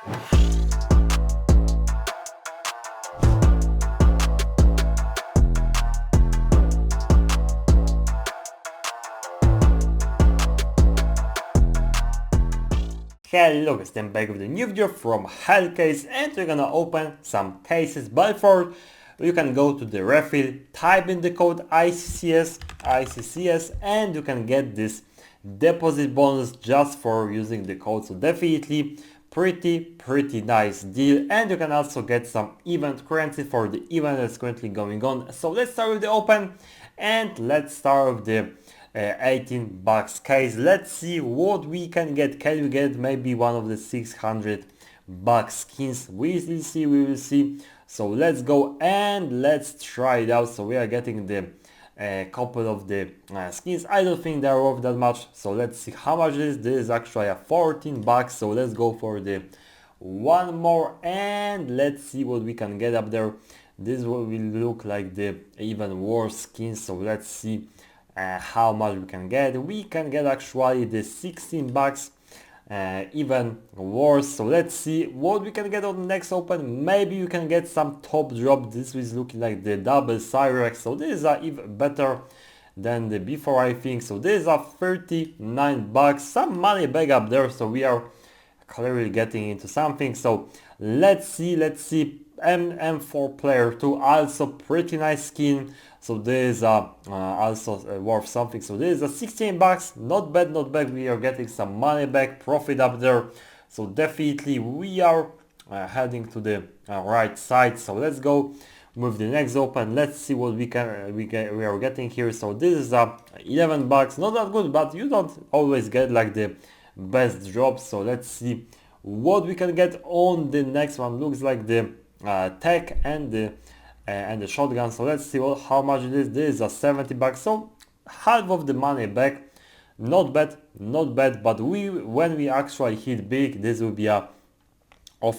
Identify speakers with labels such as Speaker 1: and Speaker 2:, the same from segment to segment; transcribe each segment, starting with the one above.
Speaker 1: Hello guys, I'm back with a new video from HELLCASE, and we're gonna open some cases. But before, you can go to the refill, type in the code ICYCS, and you can get this deposit bonus just for using the code. So definitely pretty nice deal, and you can also get some event currency for the event that's currently going on. So let's start with the open, and let's start with the 18 bucks case. Let's see what we can get. Can we get maybe one of the 600 bucks skins? We will see. So let's go and let's try it out. So we are getting the couple of the skins. I don't think they're worth that much, so let's see how much it is. This is actually a 14 bucks, so let's go for the one more and let's see what we can get up there. This will look like the even worse skin, so let's see how much we can get. We can get actually the 16 bucks, even worse. So let's see what we can get on the next open. Maybe you can get some top drop. This is looking like the double ICYCS, so this is even better than the before, I think. So this is a 39 bucks, some money back up there, so we are clearly getting into something. So let's see M4 player 2, also pretty nice skin. So this is also worth something. So this is a 16 bucks, not bad. We are getting some money back, profit up there. So definitely we are heading to the right side. So let's go with the next open. Let's see what we are getting here. So this is 11 bucks, not that good, but you don't always get like the best drops. So let's see what we can get on the next one. Looks like the tech and the shotgun. So let's see how much it is. This is a 70 bucks, so half of the money back. Not bad, but when we actually hit big, this will be of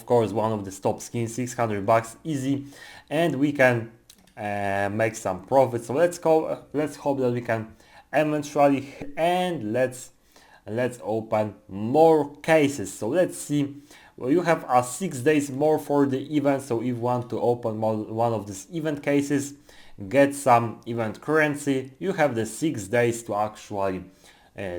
Speaker 1: course one of the top skins. 600 bucks easy, and we can make some profit. So let's hope that we can eventually, and let's open more cases. So let's see. Well, you have 6 days more for the event, so if you want to open one of these event cases, get some event currency, you have the 6 days to actually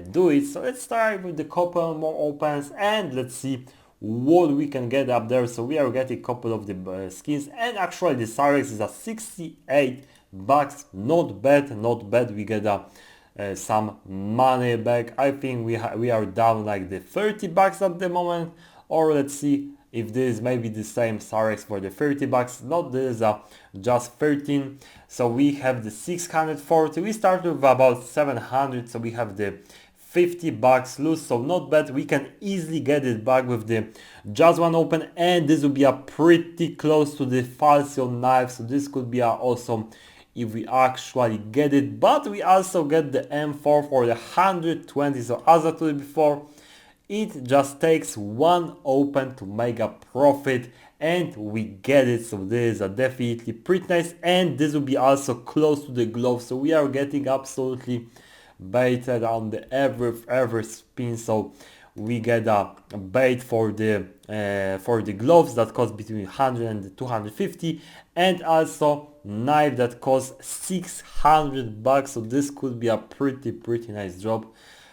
Speaker 1: do it. So let's start with the couple more opens and let's see what we can get up there. So we are getting a couple of the skins, and actually the ICYCS is a 68 bucks, not bad. We get some money back. I think we are down like the 30 bucks at the moment. Or let's see if this is maybe the same ICYCS for the 30 bucks. Not this, just 13. So we have the 640. We start with about 700. So we have the 50 bucks loose. So not bad. We can easily get it back with the just one open. And this will be a pretty close to the Falcon knife. So this could be awesome if we actually get it. But we also get the M4 for the 120. So as I told you before, it just takes one open to make a profit, and we get it. So this is definitely pretty nice, and this will be also close to the glove. So we are getting absolutely baited on the every spin. So we get a bait for the gloves that cost between 100 and 250, and also knife that costs 600 bucks. So this could be a pretty nice drop.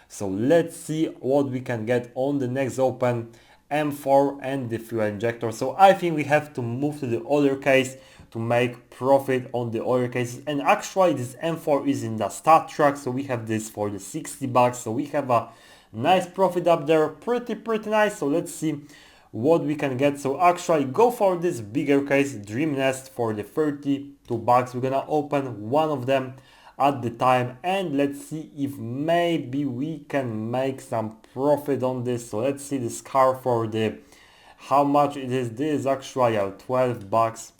Speaker 1: So let's see what we can get on the next open. M4 and the fuel injector. So I think we have to move to the other case to make profit on the other cases. And actually this M4 is in the stat track, so we have this for the 60 bucks. So we have a nice profit up there, pretty nice. So let's see what we can get. So actually go for this bigger case, Dream Nest, for the 32 bucks. We're gonna open one of them at the time, and let's see if maybe we can make some profit on this. So let's see the scar for the how much it is. This is actually 12 bucks,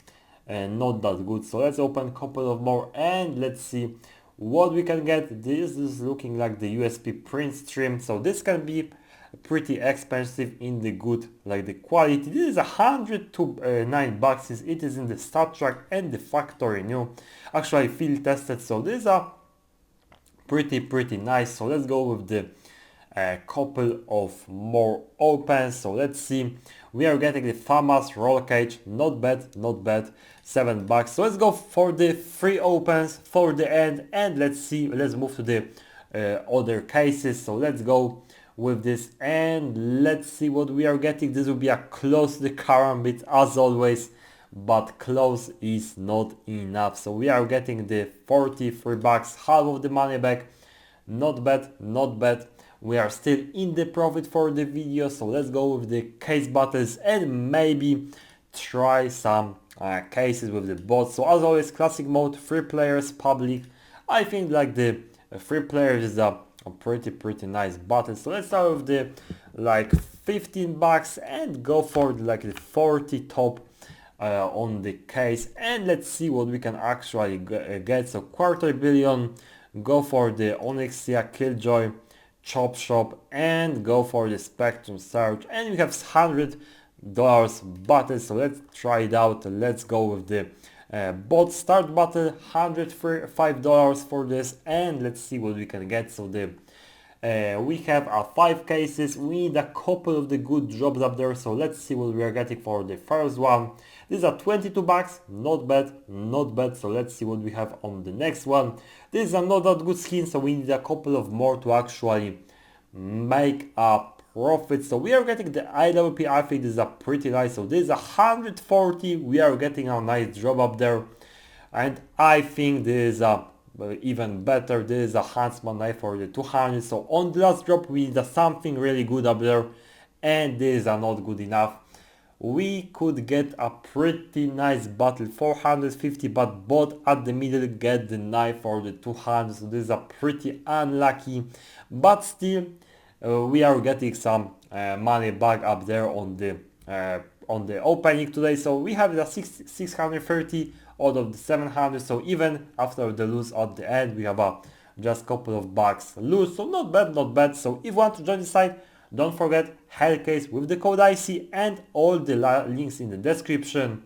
Speaker 1: and not that good. So let's open a couple of more and let's see what we can get. This is looking like the USP print stream, so this can be pretty expensive in the good, like the quality. This is 109 bucks. It is in the stat track and the factory new, actually field tested. So these are pretty nice. So let's go with the a couple of more opens. So let's see. We are getting the famous roll cage. Not bad, not bad. $7. So let's go for the 3 opens for the end, and let's see. Let's move to the other cases. So let's go with this, and let's see what we are getting. This will be a close to the karambit as always, but close is not enough. So we are getting the $43, half of the money back. Not bad, not bad. We are still in the profit for the video, so let's go with the case battles and maybe try some cases with the bots. So as always, classic mode, 3 players, public. I think like the 3 players is a pretty nice battle. So let's start with the like $15 and go for like the 40 top on the case, and let's see what we can actually get. So $250 million, go for the Onyxia, Killjoy, Chop Shop, and go for the Spectrum Surge, and we have $100 battle. So let's try it out. Let's go with the bot start battle, $105 for this, and let's see what we can get. So the we have 5 cases. We need a couple of the good drops up there, so let's see what we are getting for the first one. These are $22, not bad, not bad. So let's see what we have on the next one. This is not that good skin, so we need a couple of more to actually make a profit. So we are getting the IWP. I think this is a pretty nice. So this is 140. We are getting a nice drop up there, and I think this is a even better. This is a Huntsman knife for the 200. So on the last drop we need something really good up there, and this is not good enough. We could get a pretty nice battle, 450, but both at the middle get the knife for the 200. So this is a pretty unlucky, but still we are getting some money back up there on the opening today. So we have the 630 out of the 700. So even after the lose at the end, we have just couple of bucks lose. So not bad, not bad. So if you want to join the site, don't forget HELLCASE with the code IC and all the links in the description.